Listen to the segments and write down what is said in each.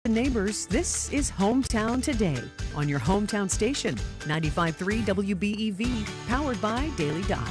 Neighbors, this is Hometown Today on your hometown station, 95.3 WBEV, powered by Daily Dodge.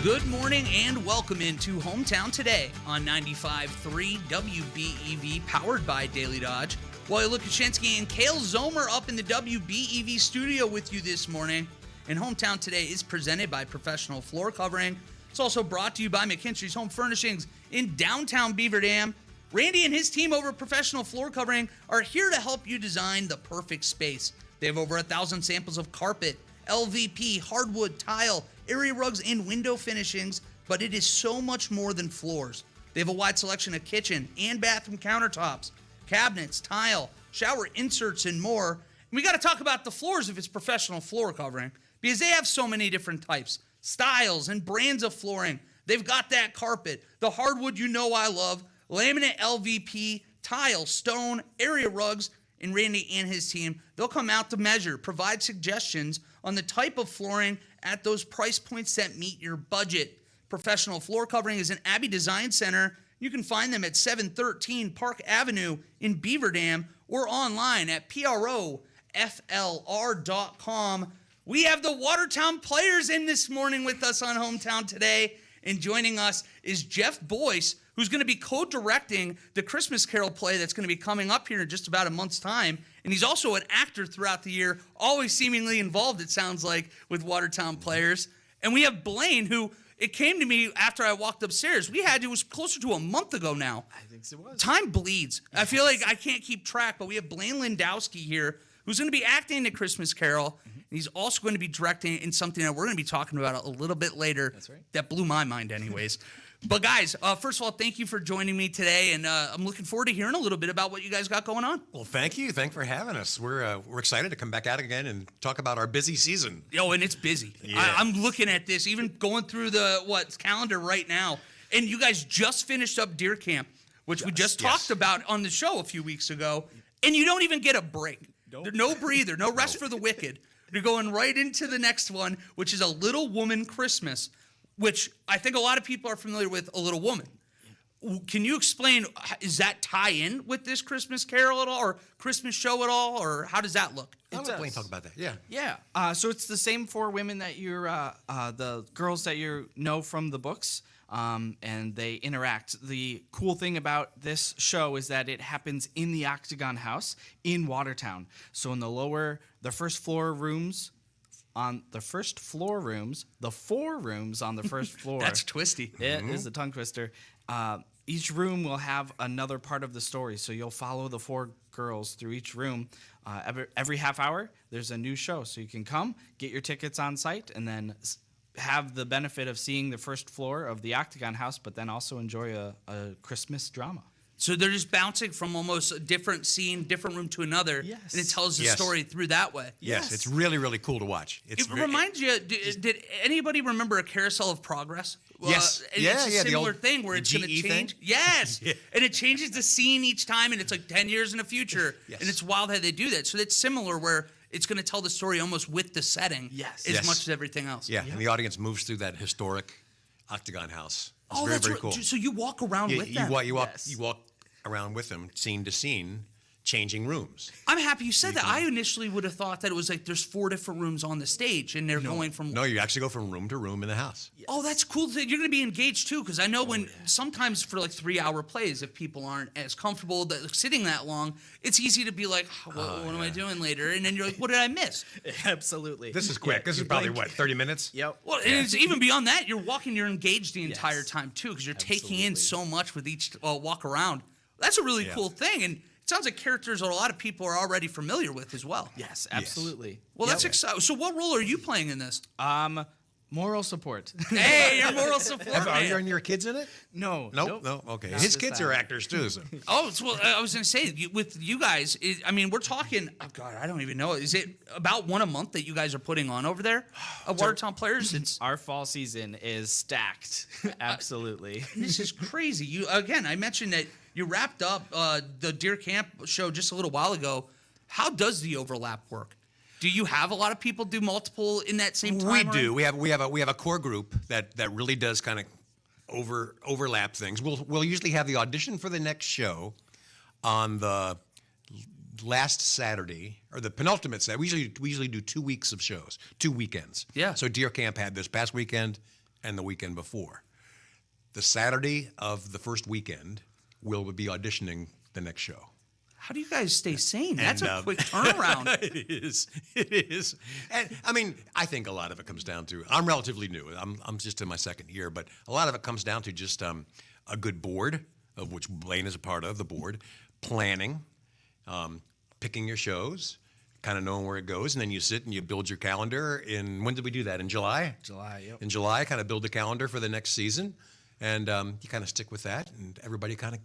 Good morning and welcome into Hometown Today on 95.3 WBEV, powered by Daily Dodge. Wally Lukashinsky and Kale Zomer up in the WBEV studio with you this morning. And Hometown Today is presented by Professional Floor Covering. It's also brought to you by McKinstry's Home Furnishings in downtown Beaver Dam. Randy and his team over at Professional Floor Covering are here to help you design the perfect space. They have over 1,000 samples of carpet, LVP, hardwood, tile, area rugs, and window finishings, but it is so much more than floors. They have a wide selection of kitchen and bathroom countertops, cabinets, tile, shower inserts, and more. And we got to talk about the floors if it's Professional Floor Covering, because they have so many different types, styles, and brands of flooring. They've got that carpet, the hardwood you know I love, laminate LVP, tile, stone, area rugs, and Randy and his team, they'll come out to measure, provide suggestions on the type of flooring at those price points that meet your budget. Professional Floor Covering is an Abbey Design Center. You can find them at 713 Park Avenue in Beaver Dam or online at PROFLR.com. We have the Watertown players in this morning with us on Hometown Today, and joining us is Jeff Boyce, who's going to be co-directing the Christmas Carol play that's going to be coming up here in just about a month's time. And he's also an actor throughout the year, always seemingly involved, it sounds like, with Watertown players. And we have Blaine, who, it came to me after I walked upstairs. It was closer to a month ago now. I think it was. Time bleeds. Yes. I feel like I can't keep track, but we have Blaine Lindowski here, who's going to be acting in the Christmas Carol. And he's also going to be directing in something that we're going to be talking about a little bit later. That's right. That blew my mind anyways. But guys, first of all, thank you for joining me today, and I'm looking forward to hearing a little bit about what you guys got going on. Well, thank you. Thanks for having us. We're excited to come back out again and talk about our busy season. Oh, and it's busy. Yeah. I'm looking at this, even going through the calendar right now, and you guys just finished up Deer Camp, which we just talked about on the show a few weeks ago, and you don't even get a break. Nope. No breather, no rest for the wicked. You're going right into the next one, which is A Little Woman Christmas, which I think a lot of people are familiar with, A Little Woman. Can you explain, is that tie in with this Christmas Carol at all, or Christmas show at all, or how does that look? I'll let Blaine talk about that. Yeah. Yeah. So it's the same four women that you're, the girls that you know from the books, and they interact. The cool thing about this show is that it happens in the Octagon House in Watertown. So in the first floor rooms, the four rooms on the first floor. That's twisty. It is a tongue twister. Each room will have another part of the story, so you'll follow the four girls through each room. Every half hour, there's a new show, so you can come, get your tickets on site, and then have the benefit of seeing the first floor of the Octagon House, but then also enjoy a Christmas drama. So they're just bouncing from almost a different scene, different room to another, Yes. and it tells the story through that way. Yes, it's really, really cool to watch. It reminds you, did anybody remember a Carousel of Progress? Yes. It's a similar thing where it's going to GE change. thing? Yes. Yeah. And it changes the scene each time, and it's like 10 years in the future. Yes. And it's wild how they do that. So it's similar where it's going to tell the story almost with the setting as much as everything else. Yeah, and the audience moves through that historic Octagon House. It's very, that's very right. cool. So you walk around with them. You walk around with them, scene to scene, changing rooms. I'm happy you said that. I initially would have thought that it was like there's 4 different rooms on the stage, and they're going from... No, you actually go from room to room in the house. Yes. Oh, that's cool. You're going to be engaged, too, because I know sometimes for like 3-hour plays, if people aren't as comfortable sitting that long, it's easy to be like, what am I doing later? And then you're like, what did I miss? Absolutely. This is quick. This is probably, 30 minutes? Yep. Well, and it's even beyond that. You're engaged the entire time, too, because you're taking in so much with each walk around. That's a really cool thing, and it sounds like characters that a lot of people are already familiar with as well. Yes, absolutely. Well, that's exciting. So what role are you playing in this? Moral support. Hey, you're moral support, Are man. your kids in it? No. Nope. Okay. His kids are actors, too. So. Well, I was going to say, with you guys, we're talking, I don't even know. Is it about one a month that you guys are putting on over there? Watertown Players? Our fall season is stacked. Absolutely. This is crazy. I mentioned that you wrapped up the Deer Camp show just a little while ago. How does the overlap work? Do you have a lot of people do multiple in that same time? We do. We have a core group that really does kind of overlap things. We'll usually have the audition for the next show on the last Saturday, or the penultimate Saturday. We usually do 2 weeks of shows, 2 weekends. Yeah. So Deer Camp had this past weekend and the weekend before. The Saturday of the first weekend, we'll be auditioning the next show. How do you guys stay sane? That's And, a quick turnaround. It is. And I mean, I think a lot of it comes down to, I'm relatively new. I'm just in my second year, but a lot of it comes down to just a good board, of which Blaine is a part of, the board, planning, picking your shows, kind of knowing where it goes, and then you sit and you build your calendar. When did we do that? In July? July, yep. In July, kind of build the calendar for the next season, and you kind of stick with that, and everybody kind of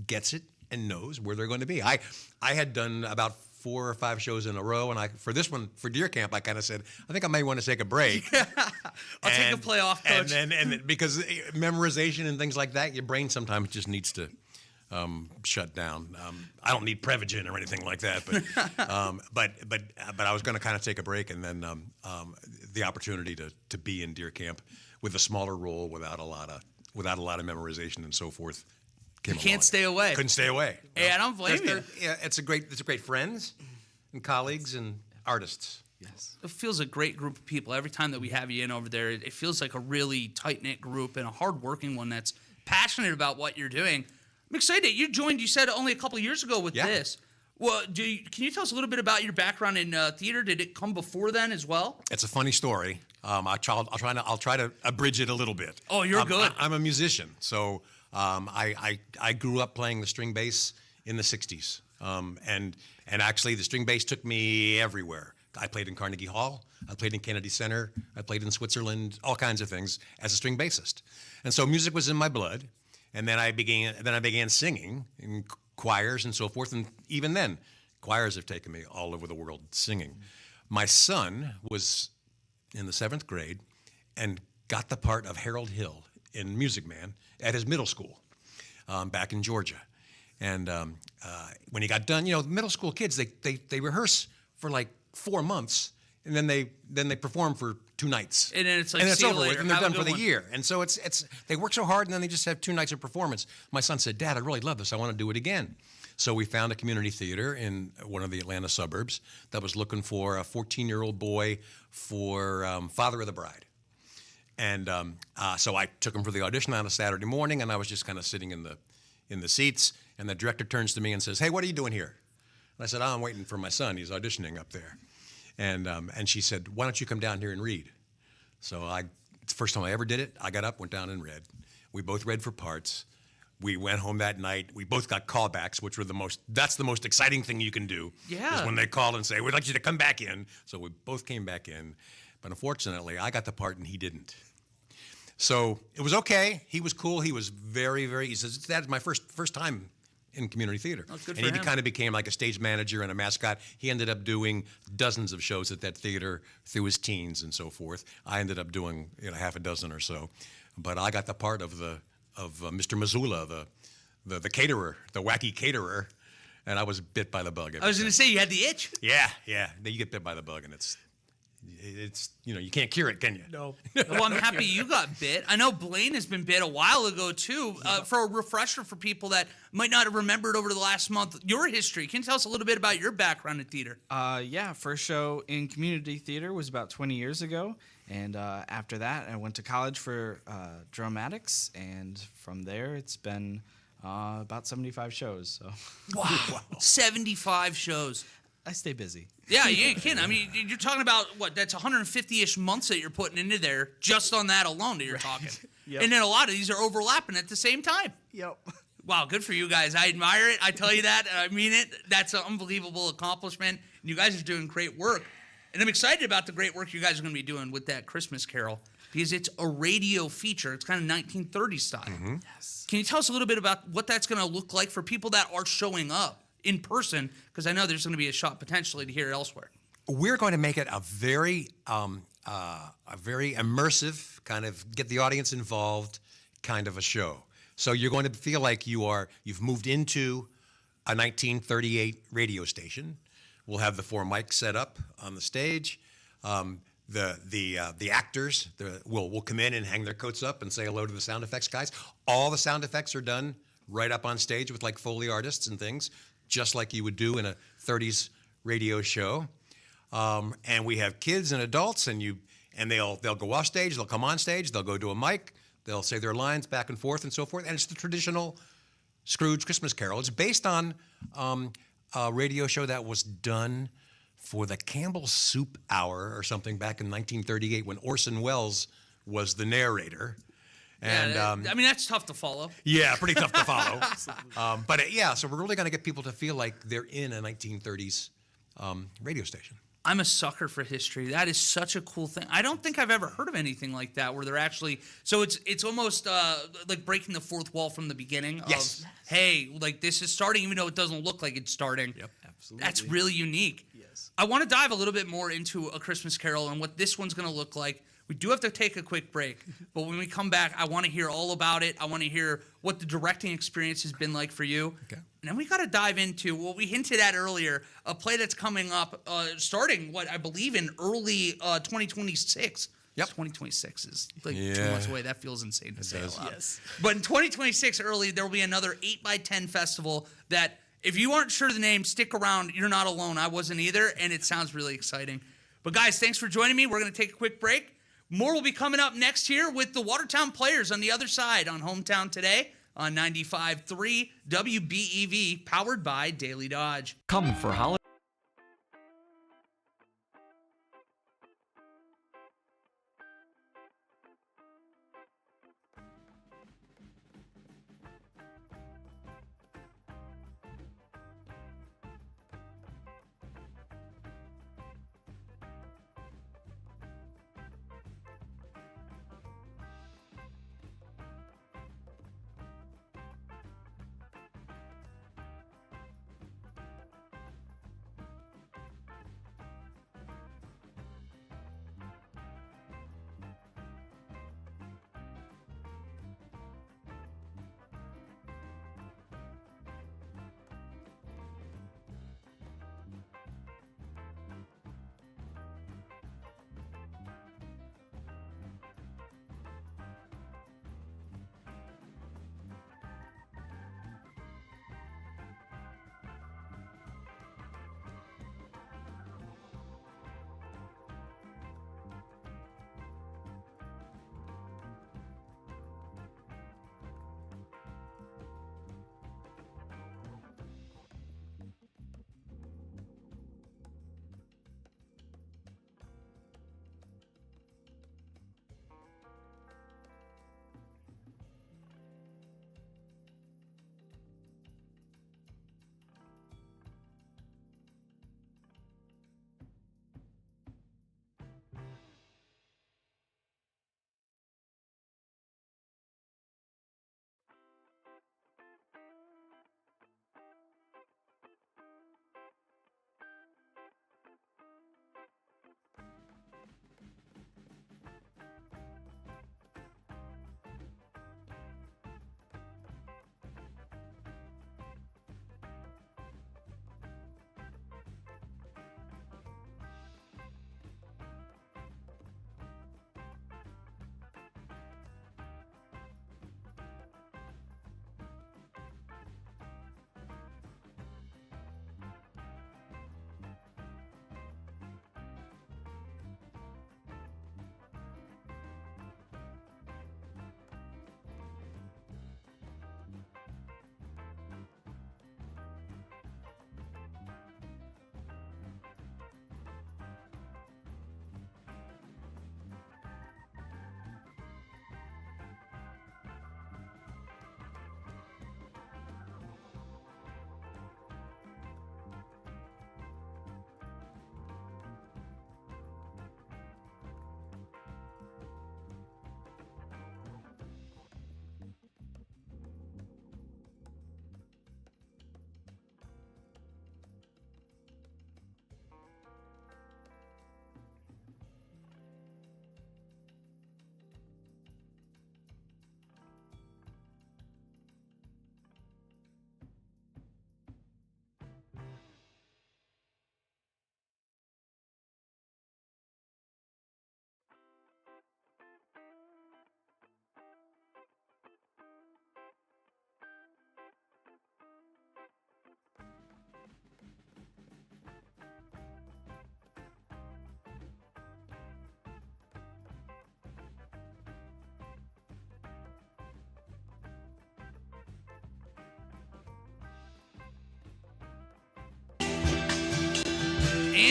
gets it and knows where they're going to be. I had done about 4 or 5 shows in a row, and for this one, for Deer Camp, I kind of said, I think I may want to take a break. I'll take a playoff, coach. And because memorization and things like that, your brain sometimes just needs to shut down. I don't need Prevagen or anything like that, but I was going to kind of take a break, and then the opportunity to be in Deer Camp with a smaller role without a lot of memorization and so forth. You can't stay away. Couldn't stay away. Hey, I don't blame you. Yeah, it's a great friends and colleagues and artists. Yes. It feels a great group of people. Every time that we have you in over there, it feels like a really tight-knit group and a hard-working one that's passionate about what you're doing. I'm excited. You joined, you said, only a couple of years ago with this. Well, can you tell us a little bit about your background in theater? Did it come before then as well? It's a funny story. I'll try to abridge it a little bit. Oh, you're good. I'm a musician, so I grew up playing the string bass in the '60s, and actually the string bass took me everywhere. I played in Carnegie Hall, I played in Kennedy Center, I played in Switzerland, all kinds of things as a string bassist, and so music was in my blood. And then I began singing in choirs and so forth, and even then, choirs have taken me all over the world singing. My son was in the 7th grade and got the part of Harold Hill in Music Man at his middle school back in Georgia. And when he got done, middle school kids, they rehearse for like 4 months, and then they perform for 2 nights. And then it's like, and it's see you over later. with, and they're Have a done for good the one. year. And so they work so hard, and then they just have 2 nights of performance. My son said, "Dad, I really love this. I want to do it again." So we found a community theater in one of the Atlanta suburbs that was looking for a 14-year-old boy for Father of the Bride. And so I took him for the audition on a Saturday morning, and I was just kind of sitting in the seats, and the director turns to me and says, "Hey, what are you doing here?" And I said, "Oh, I'm waiting for my son. He's auditioning up there." And she said, "Why don't you come down here and read?" So it's the first time I ever did it. I got up, went down and read. We both read for parts. We went home that night. We both got callbacks, which were that's the most exciting thing you can do. Yeah. Is when they call and say, "We'd like you to come back in." So we both came back in. But unfortunately, I got the part and he didn't. So it was okay. He was cool. He was very, very, he says, "That's my first time in community theater." Oh, good and for he him. kind of became like a stage manager and a mascot. He ended up doing dozens of shows at that theater through his teens and so forth. I ended up doing half a dozen or so. But I got the part of Mr. Missoula, the caterer, the wacky caterer, and I was bit by the bug. I was going to say, you had the itch. Yeah. Then you get bit by the bug, and it's you can't cure it, can you? No. Well, I'm happy you got bit. I know Blaine has been bit a while ago, too. For a refresher for people that might not have remembered over the last month, your history. Can you tell us a little bit about your background in theater? Yeah, first show in community theater was about 20 years ago. And after that, I went to college for dramatics. And from there, it's been about 75 shows. So Wow. 75 shows. I stay busy. Yeah, you ain't kidding. I mean, you're talking about, that's 150-ish months that you're putting into there just on that alone that you're talking. Yep. And then a lot of these are overlapping at the same time. Yep. Wow, good for you guys. I admire it. I tell you that. I mean it. That's an unbelievable accomplishment. And you guys are doing great work. And I'm excited about the great work you guys are going to be doing with that Christmas Carol because it's a radio feature. It's kind of 1930s style. Mm-hmm. Yes. Can you tell us a little bit about what that's going to look like for people that are showing up in person? Because I know there's going to be a shot potentially to hear it elsewhere. We're going to make it a very immersive kind of get the audience involved kind of a show. So you're going to feel like you've moved into a 1938 radio station. We'll have the 4 mics set up on the stage. The actors will come in and hang their coats up and say hello to the sound effects guys. All the sound effects are done right up on stage with like Foley artists and things, just like you would do in a 30s radio show. And we have kids and adults, and they'll go off stage, they'll come on stage, they'll go to a mic, they'll say their lines back and forth, and it's the traditional Scrooge Christmas Carol. It's based on a radio show that was done for the Campbell Soup Hour or something back in 1938 when Orson Welles was the narrator. And I mean, that's tough to follow. yeah, pretty tough to follow. So we're really going to get people to feel like they're in a 1930s radio station. I'm a sucker for history. That is such a cool thing. I don't think I've ever heard of anything like that where they're actually. So it's almost like breaking the fourth wall from the beginning. Yes. Hey, like this is starting, even though it doesn't look like it's starting. Yep. Absolutely. That's really unique. Yes. I want to dive a little bit more into A Christmas Carol and what this one's going to look like. We do have to take a quick break, but when we come back, I want to hear all about it. I want to hear what the directing experience has been like for you. Okay. And then we got to dive into what we hinted at earlier, a play that's coming up starting, what I believe, in early 2026. Yep. 2026 is like 2 Yeah. months away. That feels insane to say does. out loud. Yes. But in 2026 early, there will be another 8x10 festival that, if you aren't sure of the name, stick around. You're not alone. I wasn't either, and it sounds really exciting. But guys, thanks for joining me. We're going to take a quick break. More will be coming up next here with the Watertown Players on the other side on Hometown Today on 95.3 WBEV, powered by Daily Dodge. Come for holiday.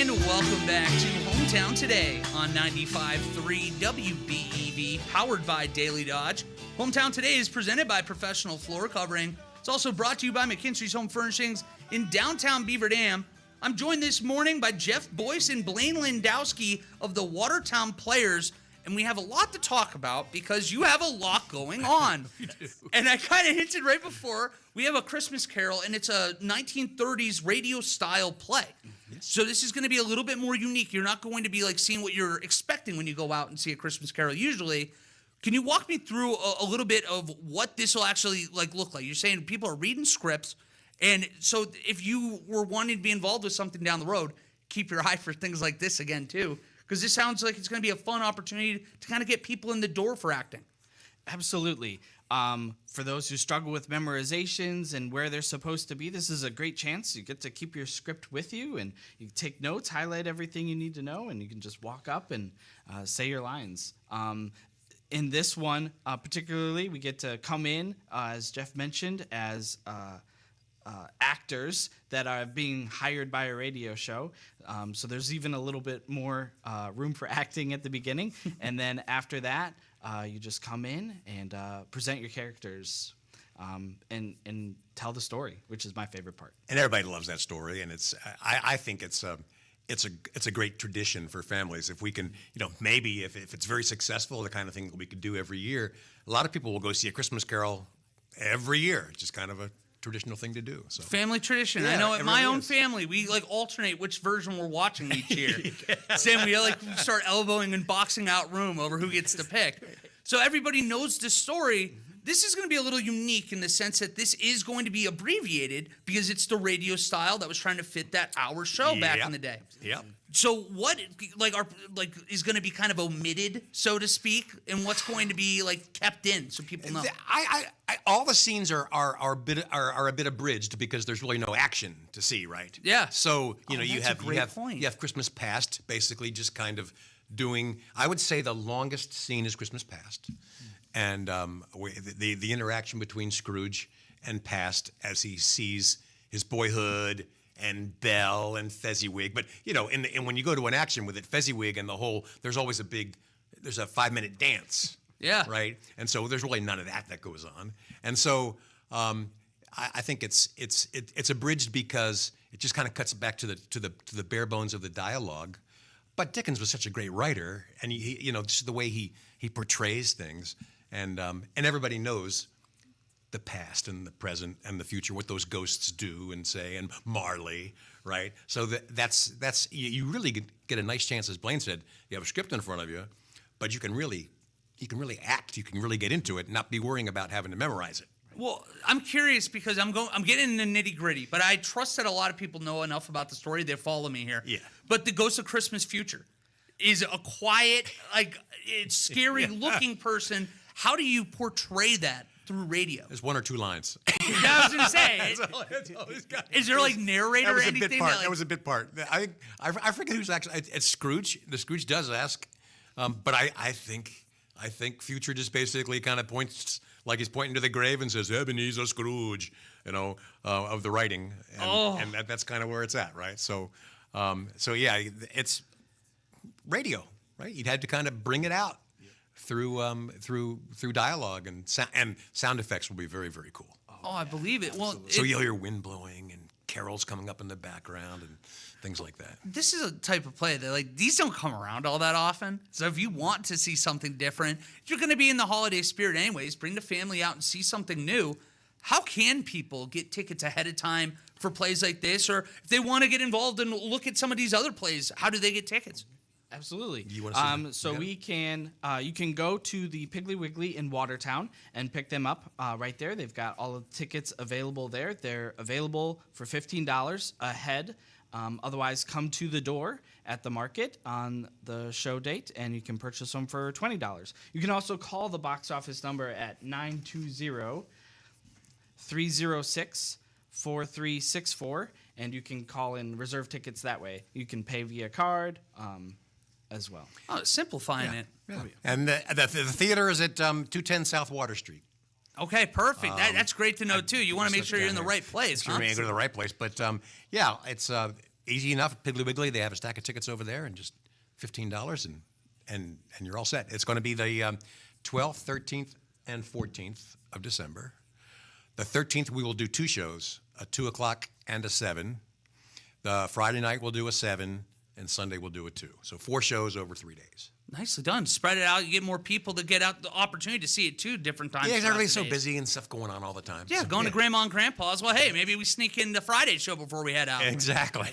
And welcome back to Hometown Today on 95.3 WBEV, powered by Daily Dodge. Hometown Today is presented by Professional Floor Covering. It's also brought to you by McKinstry's Home Furnishings in downtown Beaver Dam. I'm joined this morning by Jeff Boyce and Blaine Lindowski of the Watertown Players, and we have a lot to talk about because you have a lot going on. We do. And I kind of hinted right before, we have a Christmas Carol, and it's a 1930s radio-style play. So this is going to be a little bit more unique. You're not going to be like seeing what you're expecting when you go out and see a Christmas Carol usually. Can you walk me through a little bit of what this will actually look like? You're saying people are reading scripts, and so if you were wanting to be involved with something down the road, keep your eye for things like this again too, because this sounds like it's going to be a fun opportunity to kind of get people in the door for acting. Absolutely. For those who struggle with memorizations and where they're supposed to be, this is a great chance. You get to keep your script with you, and you take notes, highlight everything you need to know, and you can just walk up and say your lines. In this one, particularly, we get to come in, as Jeff mentioned, as actors that are being hired by a radio show. So there's even a little bit more room for acting at the beginning. And then after that, you just come in and present your characters and tell the story, which is my favorite part. And everybody loves that story, and I think it's a great tradition for families. If we can, maybe if it's very successful, the kind of thing that we could do every year, a lot of people will go see A Christmas Carol every year. It's just kind of a traditional thing to do. So Family tradition. Yeah, I know at it my really own is. family, we alternate which version we're watching each year. Sam, we start elbowing and boxing out room over who gets to pick. So everybody knows the story. This is going to be a little unique in the sense that this is going to be abbreviated because it's the radio style that was trying to fit that hour show back in the day. Yep. So what is going to be kind of omitted, so to speak, and what's going to be kept in so people know? All the scenes are a bit abridged because there's really no action to see, right? Yeah. So you that's a great point. You have Christmas Past, basically just kind of doing. I would say the longest scene is Christmas Past, and the interaction between Scrooge and Past as he sees his boyhood and Belle and Fezziwig. But and when you go to an action with it, Fezziwig and the whole, there's a 5-minute dance. Yeah. Right. And so there's really none of that goes on. And so I think it's abridged because it just kind of cuts back to the bare bones of the dialogue. But Dickens was such a great writer, and he just the way he portrays things, and everybody knows the past and the present and the future, what those ghosts do and say, and Marley, right? So that's you really get a nice chance, as Blaine said. You have a script in front of you, but you can really act. You can really get into it, and not be worrying about having to memorize it. Well, I'm curious because I'm getting in the nitty gritty, but I trust that a lot of people know enough about the story. They follow me here. Yeah. But the Ghost of Christmas Future is a quiet, it's scary looking person. How do you portray that through radio? There's one or two lines. Yeah, I was gonna say. That's all he's got. Is there narrator That was or a bit anything? part. That was a bit part. I forget who's actually. It's Scrooge. The Scrooge does ask, but I think Future just basically kind of points like he's pointing to the grave and says Ebenezer Scrooge, of the writing, and that's kind of where it's at, right? So yeah, it's radio, right? You'd had to kind of bring it out through dialogue, and sound effects will be very, very cool. Oh, I believe it. Well, So you'll hear wind blowing and carols coming up in the background and things like that. this is a type of play that these don't come around all that often. So if you want to see something different, if you're going to be in the holiday spirit anyways, bring the family out and see something new. How can people get tickets ahead of time for plays like this? Or if they want to get involved and look at some of these other plays, how do they get tickets? Absolutely. You want to see that? So you can go to the Piggly Wiggly in Watertown and pick them up right there. They've got all of the tickets available there. They're available for $15 ahead. Otherwise, come to the door at the market on the show date, and you can purchase them for $20. You can also call the box office number at 920-306-4364, and you can call and reserve tickets that way. You can pay via card as well. Oh, simplifying it. Yeah. And the theater is at 210 South Water Street. Okay, perfect. That's great to know, too. You want to make sure you're in the right place, Sure, you go to the right place. But, yeah, it's easy enough. Piggly Wiggly, they have a stack of tickets over there, and just $15, and you're all set. It's going to be the 12th, 13th, and 14th of December. The 13th, we will do 2 shows, a 2 o'clock and a 7. The Friday night, we'll do a 7, and Sunday, we'll do a 2. So 4 shows over 3 days. Nicely done. Spread it out. You get more people to get out the opportunity to see it too, different times. Yeah, throughout everybody's the so days. busy and stuff going on all the time. Yeah, So, going to Grandma and Grandpa's. Well, hey, maybe we sneak in the Friday show before we head out. Exactly.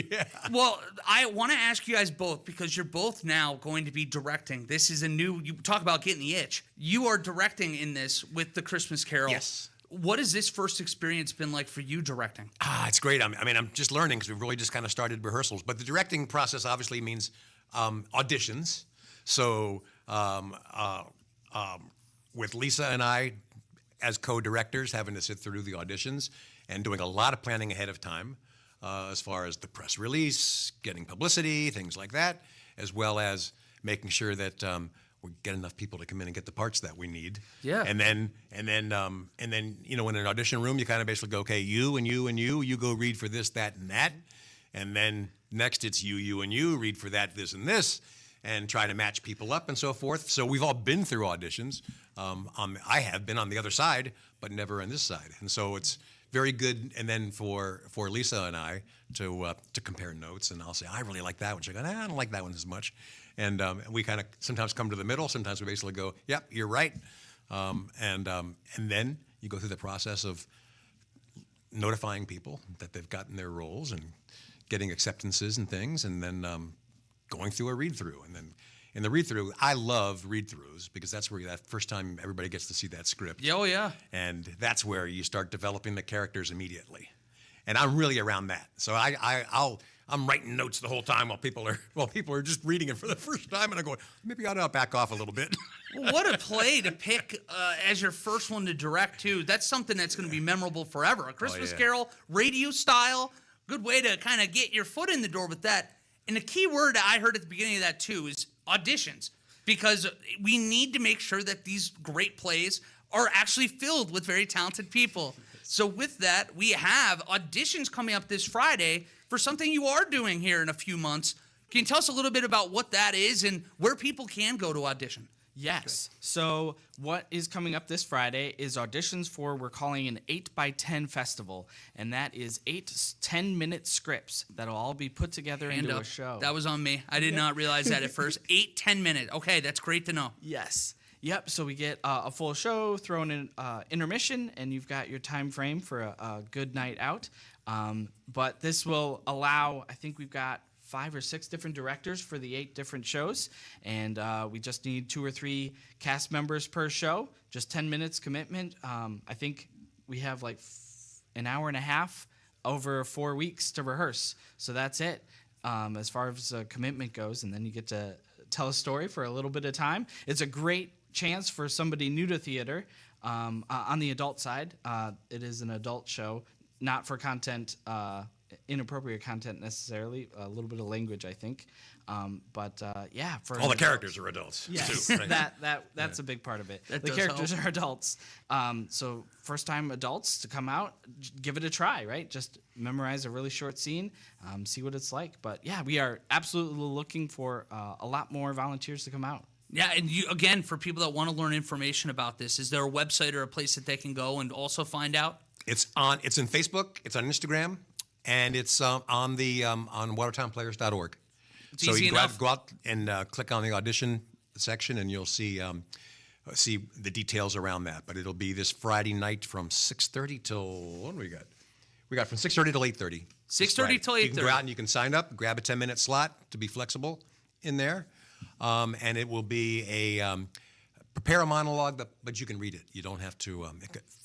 Yeah. Well, I want to ask you guys both, because you're both now going to be directing. This is a new, you talk about getting the itch. You are directing in this with the Christmas Carol. Yes. What has this first experience been like for you directing? It's great. I mean, I'm just learning because we've really just kind of started rehearsals. But the directing process obviously means auditions. So with Lisa and I, as co-directors, having to sit through the auditions and doing a lot of planning ahead of time, as far as the press release, getting publicity, things like that, as well as making sure that we get enough people to come in and get the parts that we need. Yeah. And then in an audition room, you kind of basically go, okay, you and you and you go read for this, that, and that, and then next it's you and you read for that, this, and this, and try to match people up and so forth. So we've all been through auditions. I have been on the other side, but never on this side, and so it's very good. And then for Lisa and I to compare notes, and I'll say I really like that one. She goes, I don't like that one as much. And we kind of sometimes come to the middle. Sometimes we basically go, yep, you're right. And then you go through the process of notifying people that they've gotten their roles and getting acceptances and things, and then going through a read-through. And then in the read-through, I love read-throughs because that's where that first time everybody gets to see that script. Yeah, oh, yeah. And that's where you start developing the characters immediately. And I'm really around that. So I'm writing notes the whole time while people are just reading it for the first time, and I'm going, maybe I ought to back off a little bit. Well, what a play to pick as your first one to direct, too. That's something that's going to be memorable forever. A Christmas Carol, radio style, good way to kind of get your foot in the door with that. And the key word I heard at the beginning of that, too, is auditions, because we need to make sure that these great plays are actually filled with very talented people. So with that, we have auditions coming up this Friday for something you are doing here in a few months. Can you tell us a little bit about what that is and where people can go to audition? Yes. So what is coming up this Friday is auditions for, we're calling an 8x10 festival. And that is 8 10-minute scripts that'll all be put together into a show. That was on me. I did not realize that at first. 8 10-minute. Okay, that's great to know. Yes. Yep. So we get a full show, thrown in intermission, and you've got your time frame for a good night out. But this will allow, I think we've got 5 or 6 different directors for the 8 different shows, and we just need 2 or 3 cast members per show. Just 10 minutes commitment. I think we have like an hour and a half over 4 weeks to rehearse. So that's it as far as commitment goes, and then you get to tell a story for a little bit of time. It's a great chance for somebody new to theater. On the adult side, it is an adult show, not for content, inappropriate content necessarily, a little bit of language, I think. But yeah, for All the characters are adults. Yes, too, right? that's a big part of it. That The does characters help. are adults. So first-time adults to come out, give it a try, right? Just memorize a really short scene, see what it's like. But yeah, we are absolutely looking for a lot more volunteers to come out. Yeah, and you, again, for people that want to learn information about this, is there a website or a place that they can go and also find out? It's in Facebook, it's on Instagram, and it's on watertownplayers.org. So easy you enough. go out and click on the audition section, and you'll see the details around that. But it'll be this Friday night from 6:30 till, what do we got? We got from 6:30 till 8:30. 6:30 till You can go 8:30. out and you can sign up, grab a 10-minute slot to be flexible in there, and it will be prepare a monologue, but you can read it. You don't have to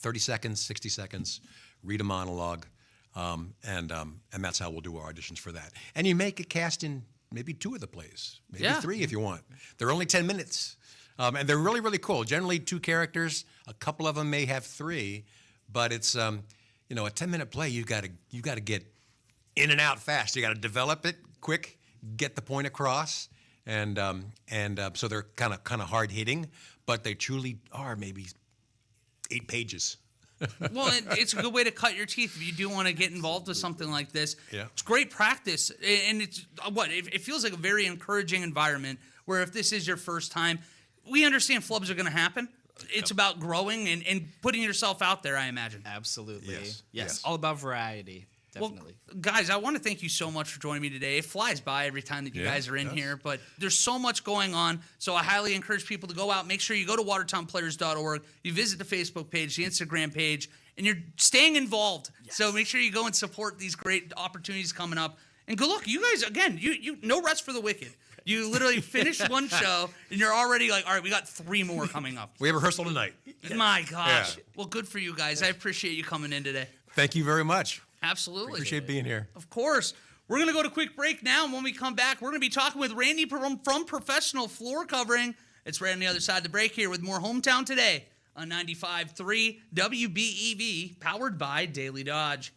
30 seconds, 60 seconds, read a monologue, and that's how we'll do our auditions for that. And you may get cast in maybe 2 of the plays, maybe 3 if you want. They're only 10 minutes, and they're really, really cool. Generally 2 characters. A couple of them may have 3, but it's a 10-minute play. You got to get in and out fast. You got to develop it quick, get the point across, and so they're kind of hard hitting, but they truly are maybe 8 pages. Well, it's a good way to cut your teeth if you do want to get involved with something like this. Yeah. It's great practice, and it's it feels like a very encouraging environment where if this is your first time, we understand flubs are going to happen. It's about growing and putting yourself out there, I imagine. Absolutely. Yes. All about variety. Definitely. Well, guys, I want to thank you so much for joining me today. It flies by every time that you guys are in here, but there's so much going on. So I highly encourage people to go out. Make sure you go to watertownplayers.org. You visit the Facebook page, the Instagram page, and you're staying involved. Yes. So make sure you go and support these great opportunities coming up. And good luck. You guys, again, you no rest for the wicked. You literally finished one show, and you're already like, all right, we got 3 more coming up. We have rehearsal tonight. My gosh. Yeah. Well, good for you guys. I appreciate you coming in today. Thank you very much. Absolutely. Appreciate being here. Of course. We're going to go to a quick break now, and when we come back, we're going to be talking with Randy from Professional Floor Covering. It's right on the other side of the break here with more Hometown Today on 95.3 WBEV, powered by Daily Dodge.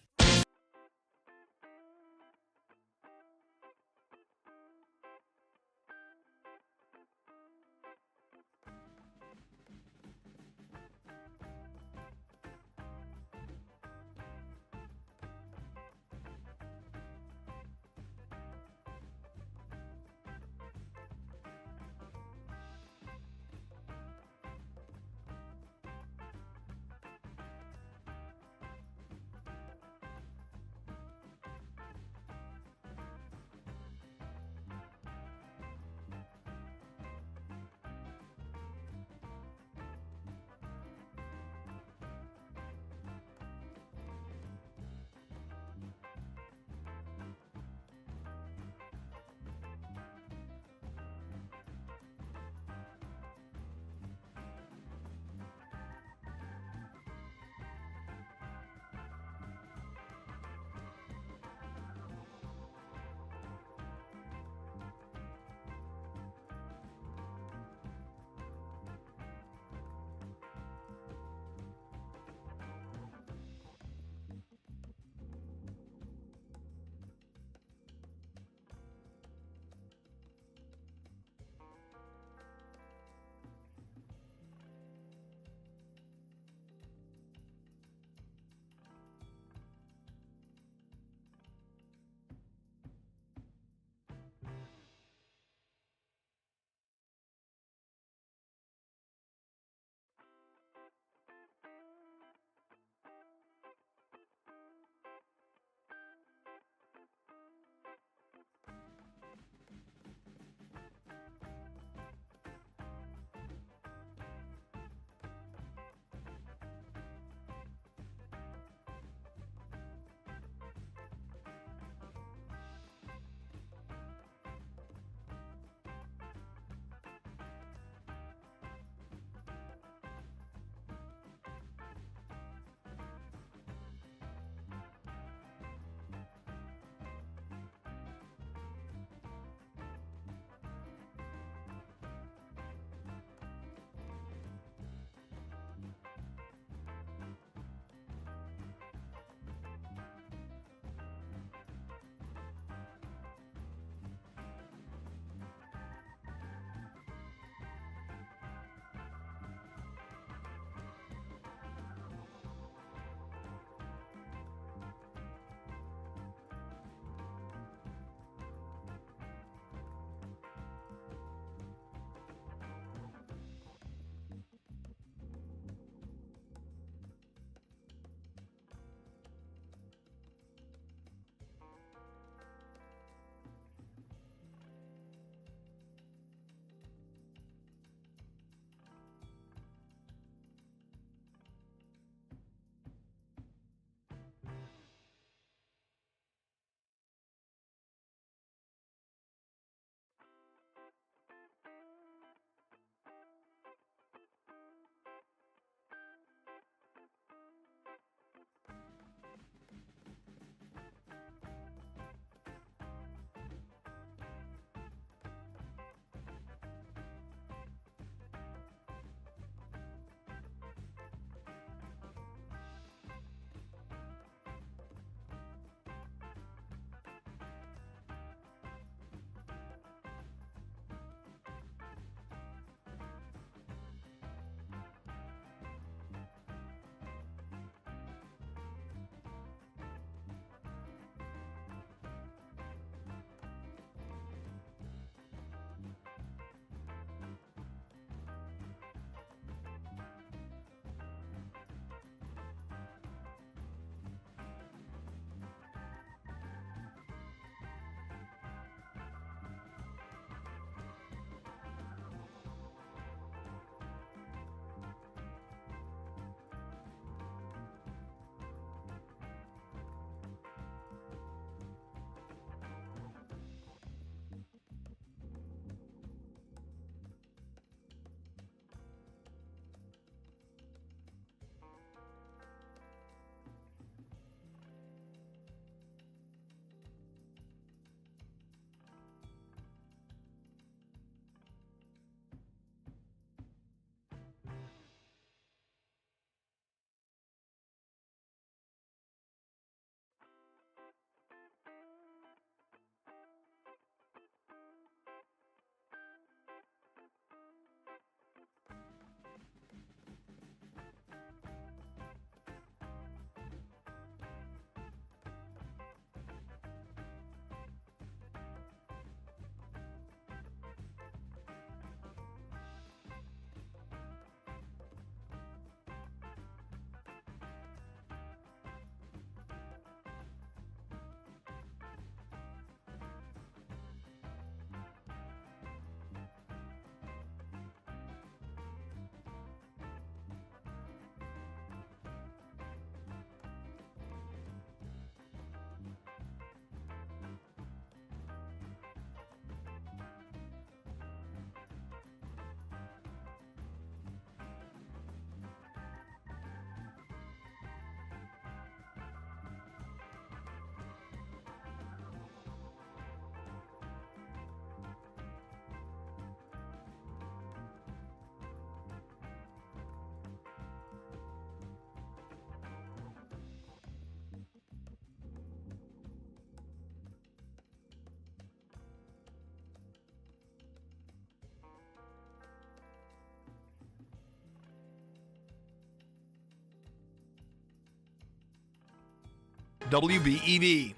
WBEV.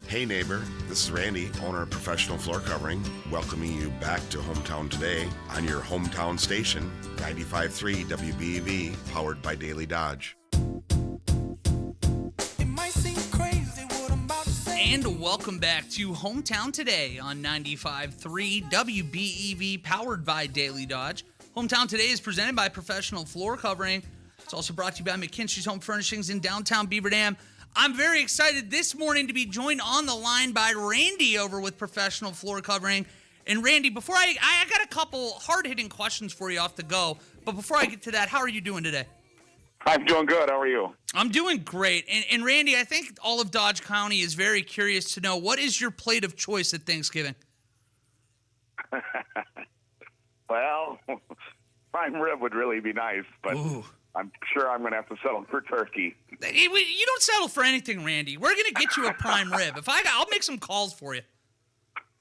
Hey neighbor, this is Randy, owner of Professional Floor Covering, welcoming you back to Hometown Today on your hometown station, 95.3 WBEV, powered by Daily Dodge. And welcome back to Hometown Today on 95.3 WBEV, powered by Daily Dodge. Hometown Today is presented by Professional Floor Covering. It's also brought to you by McKinstry's Home Furnishings in downtown Beaver Dam. I'm very excited this morning to be joined on the line by Randy over with Professional Floor Covering. And Randy, before I got a couple hard-hitting questions for you off the go. But before I get to that, how are you doing today? I'm doing good. How are you? I'm doing great. And Randy, I think all of Dodge County is very curious to know, what is your plate of choice at Thanksgiving? Well, prime rib would really be nice, but Ooh. I'm sure I'm going to have to settle for turkey. You don't settle for anything, Randy. We're going to get you a prime rib. I'll make some calls for you.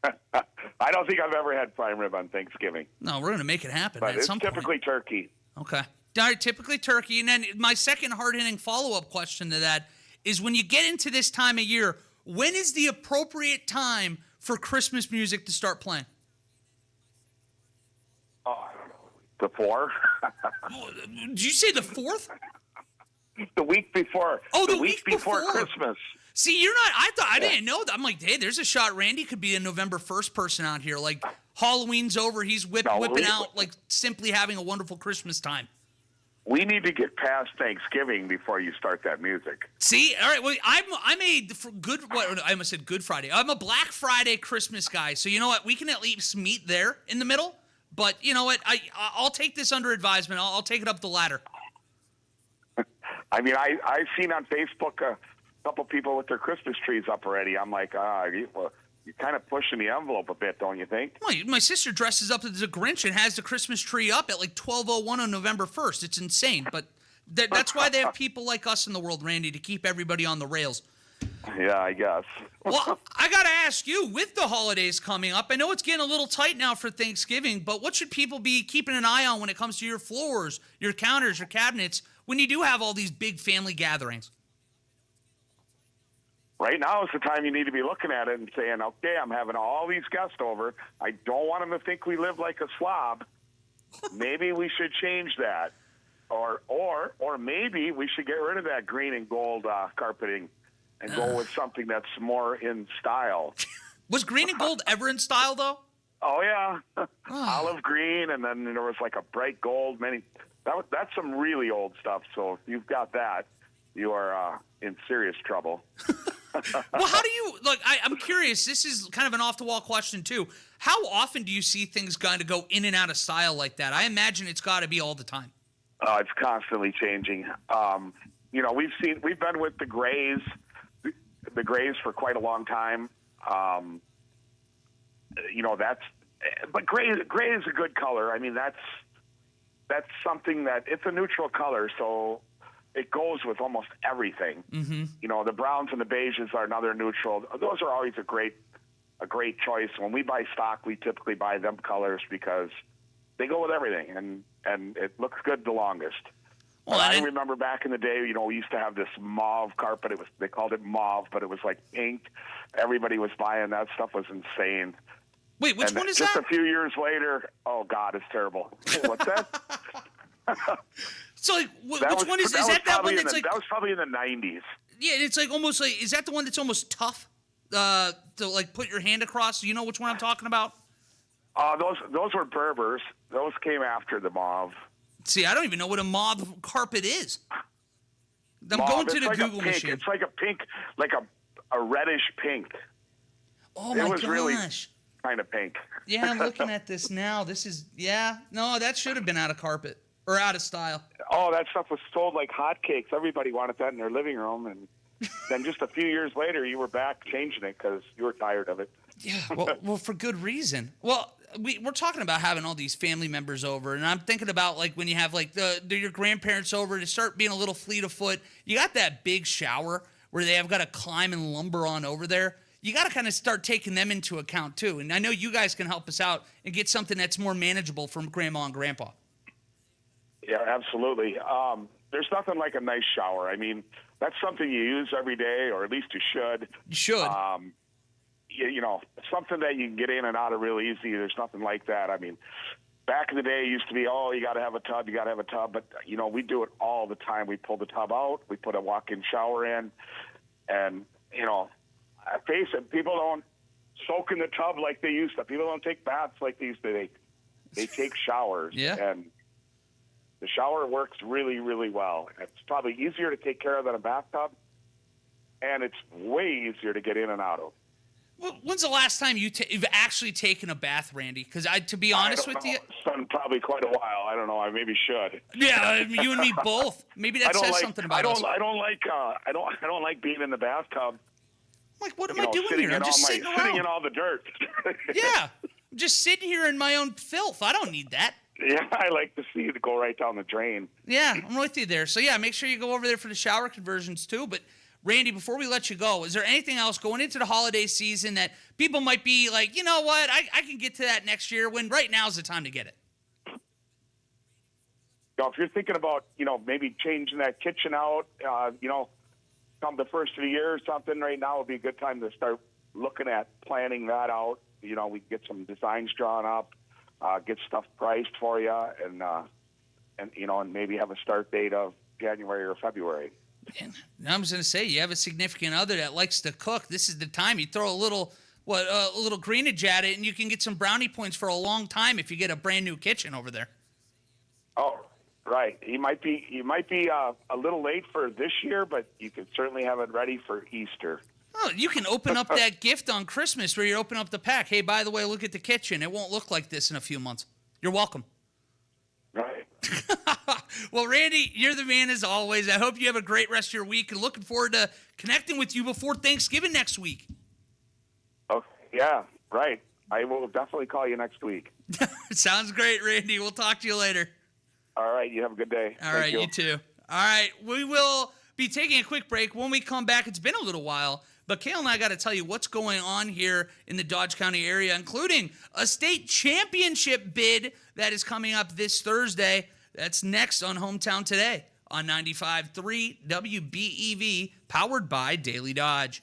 I don't think I've ever had prime rib on Thanksgiving. No, we're going to make it happen But at it's some typically point. turkey. Okay. All right, typically turkey. And then my second hard-hitting follow-up question to that is, when you get into this time of year, when is the appropriate time for Christmas music to start playing? Before? Did you say the 4th? The week before. Oh, the week before Christmas. See, you're not. I didn't know that. I'm like, hey, there's a shot. Randy could be a November 1st person out here. Like, Halloween's over. He's whipping out, like, simply having a wonderful Christmas time. We need to get past Thanksgiving before you start that music. See, all right. Well, I'm a good. What I almost said Good Friday. I'm a Black Friday Christmas guy. So you know what? We can at least meet there in the middle. But you know what? I'll take this under advisement. I'll take it up the ladder. I mean, I've seen on Facebook a couple people with their Christmas trees up already. I'm like, you're kind of pushing the envelope a bit, don't you think? Well, my sister dresses up as a Grinch and has the Christmas tree up at like 12:01 on November 1st. It's insane. But that's why they have people like us in the world, Randy, to keep everybody on the rails. Yeah, I guess. Well, I got to ask you, with the holidays coming up, I know it's getting a little tight now for Thanksgiving, but what should people be keeping an eye on when it comes to your floors, your counters, your cabinets, when you do have all these big family gatherings? Right now is the time you need to be looking at it and saying, okay, I'm having all these guests over. I don't want them to think we live like a slob. Maybe we should change that. Or maybe we should get rid of that green and gold carpeting and go with something that's more in style. Was green and gold ever in style, though? Oh, yeah. Olive green, and then there was like a bright gold. That's some really old stuff. So if you've got that, you are in serious trouble. Well, how do you, look, I'm curious, this is kind of an off-the-wall question, too. How often do you see things kind of go in and out of style like that? I imagine it's got to be all the time. It's constantly changing. We've been with the grays for quite a long time. But gray is a good color. I mean, that's something that, it's a neutral color, so it goes with almost everything. Mm-hmm. You know, the browns and the beiges are another neutral. Those are always a great choice. When we buy stock, we typically buy them colors because they go with everything, and it looks good the longest. Well, I remember back in the day, we used to have this mauve carpet. They called it mauve, but it was like pink. Everybody was buying that stuff. Was insane. Wait, which one is just that? Just a few years later, oh God, it's terrible. What's that? So, like, which one is that? That one that's like, that was probably in the 90s. Yeah, it's like almost like, is that the one that's almost tough to like put your hand across? Do you know which one I'm talking about? Those were Berbers. Those came after the mauve. See, I don't even know what a mauve carpet is. I'm going to the Google machine. It's like a pink, like a reddish pink. Oh my gosh. It was really kind of pink. Yeah, I'm looking at this now. No, that should have been out of carpet or out of style. Oh, that stuff was sold like hotcakes. Everybody wanted that in their living room, and then just a few years later, you were back changing it because you were tired of it. Yeah, well, for good reason. Well, we're talking about having all these family members over, and I'm thinking about like when you have like your grandparents over to start being a little fleet of foot. You got that big shower where they have got to climb and lumber on over there. You got to kind of start taking them into account too. And I know you guys can help us out and get something that's more manageable from Grandma and Grandpa. Yeah, absolutely. there's nothing like a nice shower. I mean, that's something you use every day, or at least you should. You should. You know, something that you can get in and out of real easy. There's nothing like that. I mean, back in the day, it used to be, oh, you got to have a tub, But, you know, we do it all the time. We pull the tub out, we put a walk-in shower in, and, you know, face it, people don't soak in the tub like they used to. People don't take baths like they used to. They take showers. Yeah. And the shower works really, really well. It's probably easier to take care of than a bathtub, and it's way easier to get in and out of. Well, when's the last time you've actually taken a bath, Randy? Because to be honest with you, it's been probably quite a while. I don't know. I maybe should. Yeah, you and me both. Maybe that says something about us. I don't like being in the bathtub. I'm like, what am I doing here? I'm just sitting in all the dirt. Yeah, I'm just sitting here in my own filth. I don't need that. Yeah, I like to see it go right down the drain. Yeah, I'm with you there. So yeah, make sure you go over there for the shower conversions too. But Randy, before we let you go, is there anything else going into the holiday season that people might be like, you know what, I can get to that next year, when right now is the time to get it? If you're thinking about, you know, maybe changing that kitchen out, you know, come the first of the year or something, right now would be a good time to start looking at planning that out. You know, we can get some designs drawn up, get stuff priced for you, and you know, and maybe have a start date of January or February. And I was going to say, you have a significant other that likes to cook. This is the time you throw a little greenage at it, and you can get some brownie points for a long time if you get a brand new kitchen over there. Oh, right. He might be a little late for this year, but you could certainly have it ready for Easter. Oh, you can open up that gift on Christmas where you open up the pack. Hey, by the way, look at the kitchen. It won't look like this in a few months. You're welcome. Right. Well, Randy, you're the man as always. I hope you have a great rest of your week, and looking forward to connecting with you before Thanksgiving next week. Oh, yeah, right. I will definitely call you next week. Sounds great, Randy. We'll talk to you later. All right, you have a good day. All right, you too. All right, we will be taking a quick break. When we come back, it's been a little while, but Kale and I got to tell you what's going on here in the Dodge County area, including a state championship bid that is coming up this Thursday. That's next on Hometown Today on 95.3 WBEV, powered by Daily Dodge.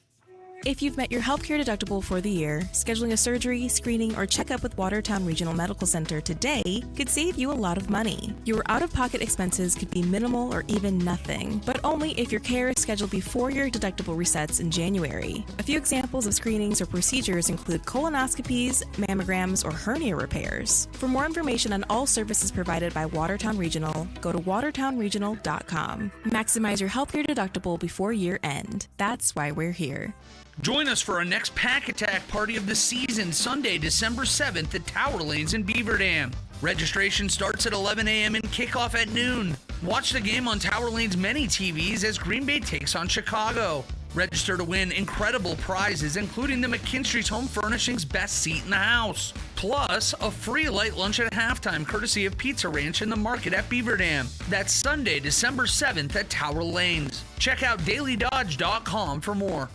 If you've met your healthcare deductible for the year, scheduling a surgery, screening, or checkup with Watertown Regional Medical Center today could save you a lot of money. Your out-of-pocket expenses could be minimal or even nothing, but only if your care is scheduled before your deductible resets in January. A few examples of screenings or procedures include colonoscopies, mammograms, or hernia repairs. For more information on all services provided by Watertown Regional, go to watertownregional.com. Maximize your healthcare deductible before year end. That's why we're here. Join us for our next Pack Attack party of the season, Sunday, December 7th at Tower Lanes in Beaver Dam. Registration starts at 11 a.m. and kickoff at noon. Watch the game on Tower Lane's many TVs as Green Bay takes on Chicago. Register to win incredible prizes, including the McKinstry's Home Furnishings Best Seat in the House. Plus, a free light lunch at halftime, courtesy of Pizza Ranch in the Market at Beaver Dam. That's Sunday, December 7th at Tower Lanes. Check out DailyDodge.com for more.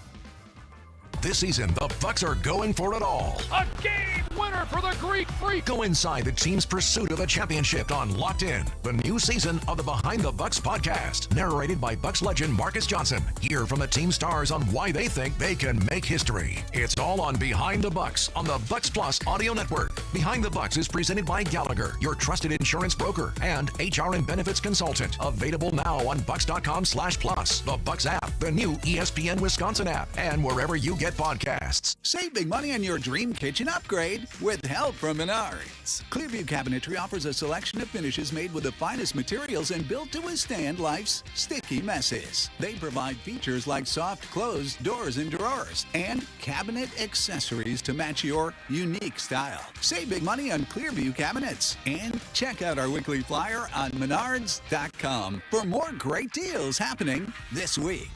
This season, the Bucks are going for it all. A game winner for the Greek Freak. Go inside the team's pursuit of a championship on Locked In, the new season of the Behind the Bucks podcast, narrated by Bucks legend Marcus Johnson. Hear from the team stars on why they think they can make history. It's all on Behind the Bucks on the Bucks Plus audio network. Behind the Bucks is presented by Gallagher, your trusted insurance broker and HR and benefits consultant. Available now on bucks.com/plus, the Bucks app, the new ESPN Wisconsin app, and wherever you get podcasts. Save big money on your dream kitchen upgrade with help from Menards. Clearview Cabinetry offers a selection of finishes made with the finest materials and built to withstand life's sticky messes. They provide features like soft closed doors and drawers and cabinet accessories to match your unique style. Save big money on Clearview cabinets and check out our weekly flyer on menards.com for more great deals happening this week.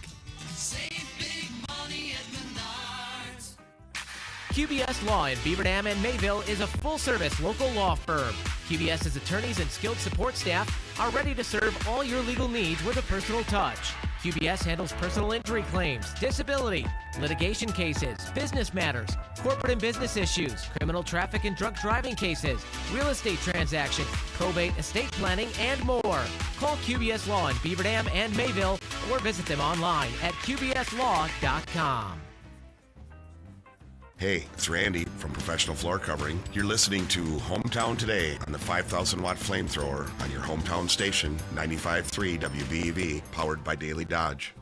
QBS Law in Beaver Dam and Mayville is a full-service local law firm. QBS's attorneys and skilled support staff are ready to serve all your legal needs with a personal touch. QBS handles personal injury claims, disability, litigation cases, business matters, corporate and business issues, criminal traffic and drunk driving cases, real estate transaction, probate, estate planning, and more. Call QBS Law in Beaver Dam and Mayville or visit them online at qbslaw.com. Hey, it's Randy from Professional Floor Covering. You're listening to Hometown Today on the 5,000-watt flamethrower on your hometown station, 95.3 WBEV, powered by Daily Dodge.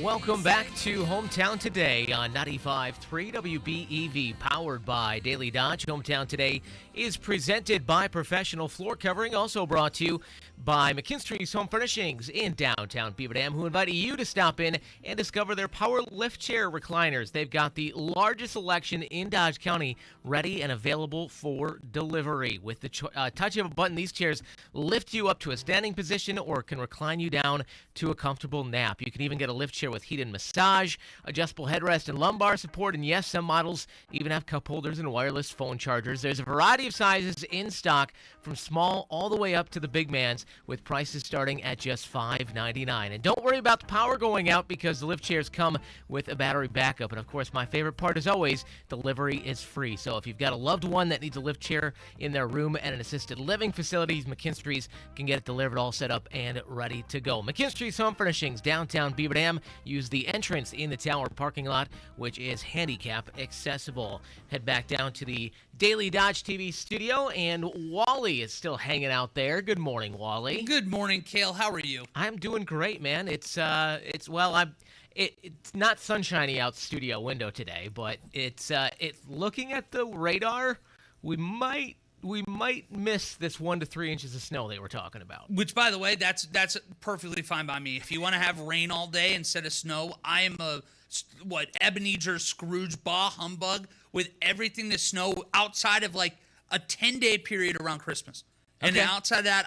Welcome back to Hometown Today on 95.3 WBEV, powered by Daily Dodge. Hometown Today is presented by Professional Floor Covering, also brought to you by McKinstry's Home Furnishings in downtown Beaver Dam, who invite you to stop in and discover their power lift chair recliners. They've got the largest selection in Dodge County, ready and available for delivery. With the touch of a button, these chairs lift you up to a standing position or can recline you down to a comfortable nap. You can even get a lift chair with heated massage, adjustable headrest, and lumbar support. And yes, some models even have cup holders and wireless phone chargers. There's a variety of sizes in stock, from small all the way up to the big mans, with prices starting at just $5.99. And don't worry about the power going out, because the lift chairs come with a battery backup. And of course, my favorite part is always, delivery is free. So if you've got a loved one that needs a lift chair in their room at an assisted living facility, McKinstry's can get it delivered, all set up and ready to go. McKinstry's Home Furnishings, downtown Beaver Dam. Use the entrance in the tower parking lot, which is handicap accessible. Head back down to the Daily Dodge TV studio, and Wally is still hanging out there. Good morning, Wally. Good morning, Cale. How are you? I'm doing great, man. It's not sunshiny out studio window today, but it's looking at the radar. We might miss this 1 to 3 inches of snow they were talking about. Which, by the way, that's perfectly fine by me. If you want to have rain all day instead of snow, I am Ebenezer Scrooge bah humbug with everything to snow outside of like a 10-day period around Christmas. And then outside of that,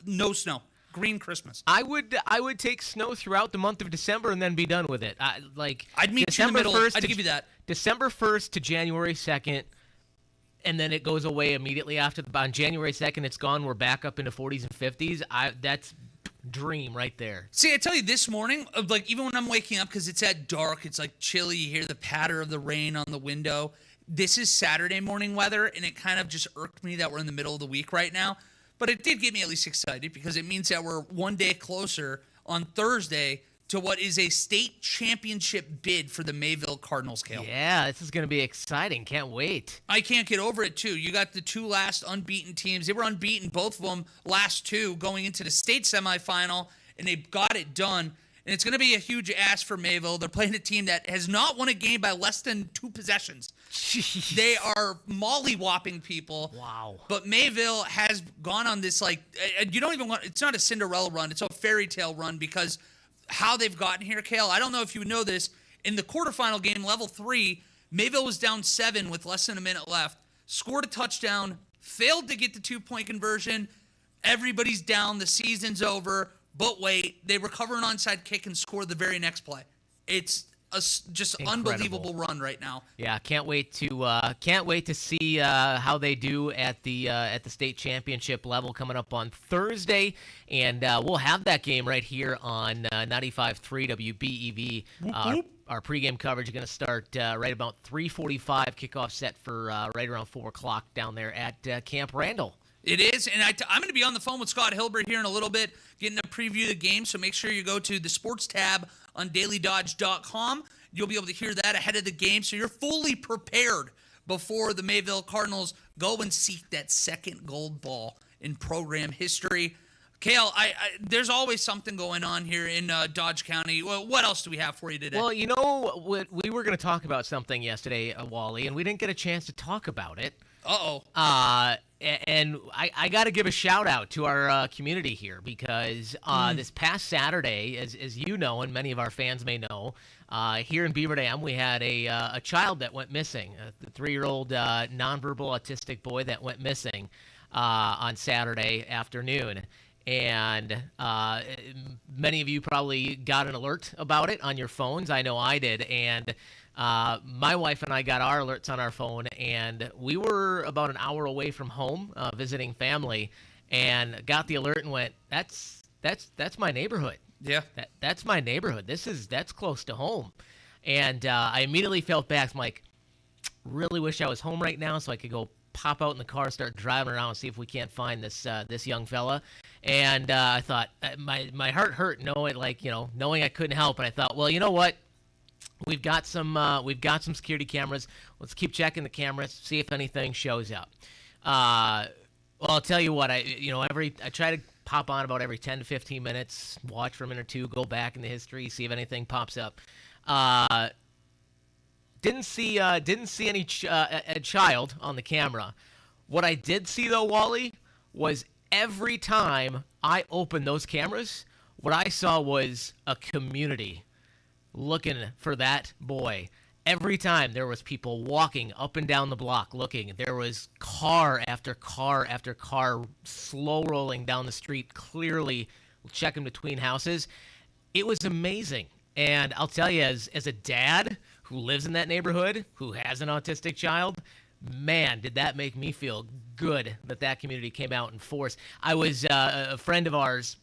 no snow. Green Christmas. I would take snow throughout the month of December and then be done with it. I'd meet December you in the middle. I'd give you that. December 1st to January 2nd. And then it goes away immediately after. On January 2nd, it's gone. We're back up into 40s and 50s. That's dream right there. See, I tell you, this morning, even when I'm waking up, because it's at dark, it's like chilly. You hear the patter of the rain on the window. This is Saturday morning weather, and it kind of just irked me that we're in the middle of the week right now. But it did get me at least excited, because it means that we're one day closer on Thursday to what is a state championship bid for the Mayville Cardinals, Cale. Yeah, this is going to be exciting. Can't wait. I can't get over it, too. You got the two last unbeaten teams. They were unbeaten, both of them, last two, going into the state semifinal, and they got it done. And it's going to be a huge ask for Mayville. They're playing a team that has not won a game by less than 2 possessions. Jeez. They are molly-whopping people. Wow. But Mayville has gone on this, it's not a Cinderella run. It's a fairy tale run, because how they've gotten here, Cale, I don't know if you know this. In the quarterfinal game, level 3, Mayville was down 7 with less than a minute left, scored a touchdown, failed to get the 2-point conversion. Everybody's down. The season's over. But wait, they recover an onside kick and score the very next play. It's just incredible. Unbelievable run right now. Yeah, can't wait to see how they do at the state championship level coming up on Thursday, and we'll have that game right here on 95.3 WBEV. Our pregame coverage is going to start right about 3:45. Kickoff set for right around 4 o'clock down there at Camp Randall. It is, and I'm going to be on the phone with Scott Hilbert here in a little bit, getting a preview of the game, so make sure you go to the sports tab on DailyDodge.com. You'll be able to hear that ahead of the game, so you're fully prepared before the Mayville Cardinals go and seek that second gold ball in program history. Cale, there's always something going on here in Dodge County. Well, what else do we have for you today? Well, we were going to talk about something yesterday, Wally, and we didn't get a chance to talk about it. And I got to give a shout out to our community here, because this past Saturday, as you know, and many of our fans may know, here in Beaver Dam, we had a child that went missing, a 3-year-old nonverbal autistic boy that went missing on Saturday afternoon. And many of you probably got an alert about it on your phones. I know I did. And My wife and I got our alerts on our phone, and we were about an hour away from home visiting family, and got the alert and went, that's my neighborhood. Yeah. That's my neighborhood. That's close to home. And I immediately felt back. I'm like, really wish I was home right now so I could go pop out in the car, start driving around, and see if we can't find this young fella. And I thought, my heart hurt knowing I couldn't help. And I thought, well, you know what? We've got some security cameras. Let's keep checking the cameras, see if anything shows up. Well, I'll tell you what. I try to pop on about every 10 to 15 minutes, watch for a minute or two, go back in the history, see if anything pops up. Didn't see any a child on the camera. What I did see though, Wally, was every time I opened those cameras, what I saw was a community looking for that boy. Every time there was people walking up and down the block looking. There was car after car after car slow rolling down the street, clearly checking between houses. It was amazing. And I'll tell you, as a dad who lives in that neighborhood, who has an autistic child, man, did that make me feel good that community came out in force. I was a friend of ours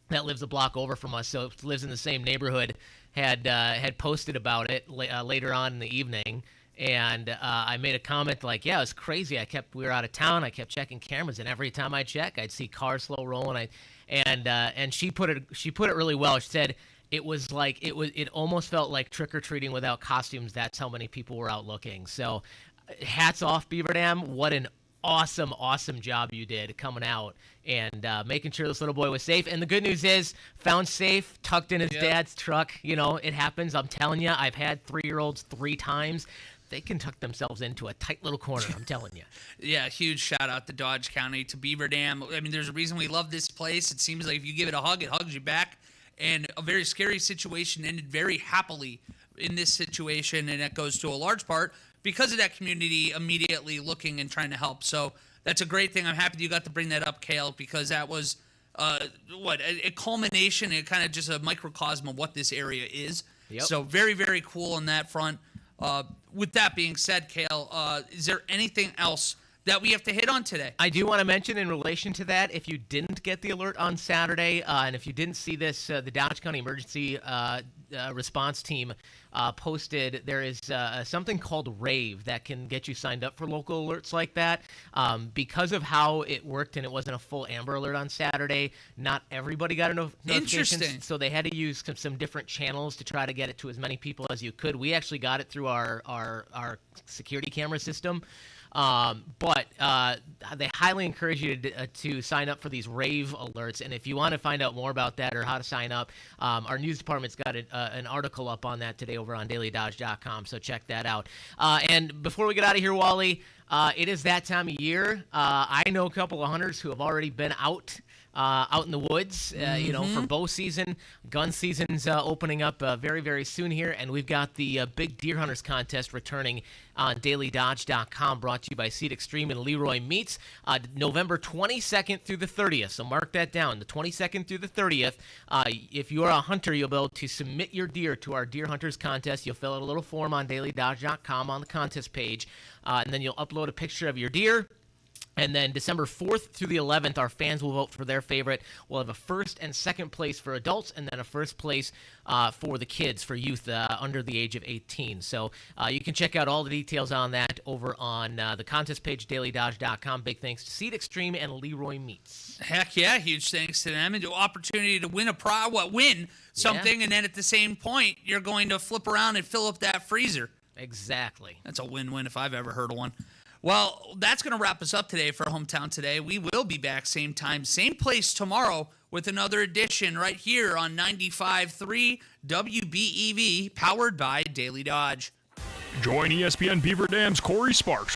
that lives a block over from us, so lives in the same neighborhood, had posted about it later on in the evening, and I made a comment like, yeah, it was crazy. We were out of town. I kept checking cameras, and every time I check, I'd see cars slow rolling. And she put it really well. She said it almost felt like trick or treating without costumes. That's how many people were out looking. So, hats off, Beaver Dam. What an awesome job you did coming out and making sure this little boy was safe. And the good news is, found safe, tucked in his dad's truck. It happens. I'm telling you, I've had 3-year-olds 3 times. They can tuck themselves into a tight little corner, I'm telling you. Yeah, huge shout out to Dodge County, to Beaver Dam. I mean, there's a reason we love this place. It seems like if you give it a hug, it hugs you back. And a very scary situation ended very happily in this situation, and that goes to a large part because of that community immediately looking and trying to help. So that's a great thing. I'm happy you got to bring that up, Kale, because that was a culmination and kind of just a microcosm of what this area is. Yep. So very, very cool on that front. With that being said, Kale, is there anything else that we have to hit on today? I do want to mention in relation to that, if you didn't get the alert on Saturday, and if you didn't see this, the Dodge County Emergency Response Team posted, there is something called Rave that can get you signed up for local alerts like that. Because of how it worked and it wasn't a full Amber Alert on Saturday, not everybody got a notification. Interesting. So they had to use some different channels to try to get it to as many people as you could. We actually got it through our security camera system. But they highly encourage you to sign up for these Rave alerts. And if you want to find out more about that or how to sign up, our news department's got an article up on that today over on DailyDodge.com. So check that out. And before we get out of here, Wally, it is that time of year. I know a couple of hunters who have already been out in the woods, for bow season. Gun season's opening up very, very soon here, and we've got the Big Deer Hunters Contest returning on DailyDodge.com, brought to you by Seed Extreme and Leroy Meats, November 22nd through the 30th. So mark that down, the 22nd through the 30th. If you're a hunter, you'll be able to submit your deer to our Deer Hunters Contest. You'll fill out a little form on DailyDodge.com on the contest page, and then you'll upload a picture of your deer. And then December 4th through the 11th, our fans will vote for their favorite. We'll have a first and second place for adults, and then a first place for the kids, for youth under the age of 18. So you can check out all the details on that over on the contest page, DailyDodge.com. Big thanks to Seed Extreme and Leroy Meats. Heck yeah, huge thanks to them. And the opportunity to win win something, and then at the same point, you're going to flip around and fill up that freezer. Exactly. That's a win-win if I've ever heard of one. Well, that's going to wrap us up today for Hometown Today. We will be back same time, same place tomorrow with another edition right here on 95.3 WBEV, powered by Daily Dodge. Join ESPN Beaver Dam's Corey Sparks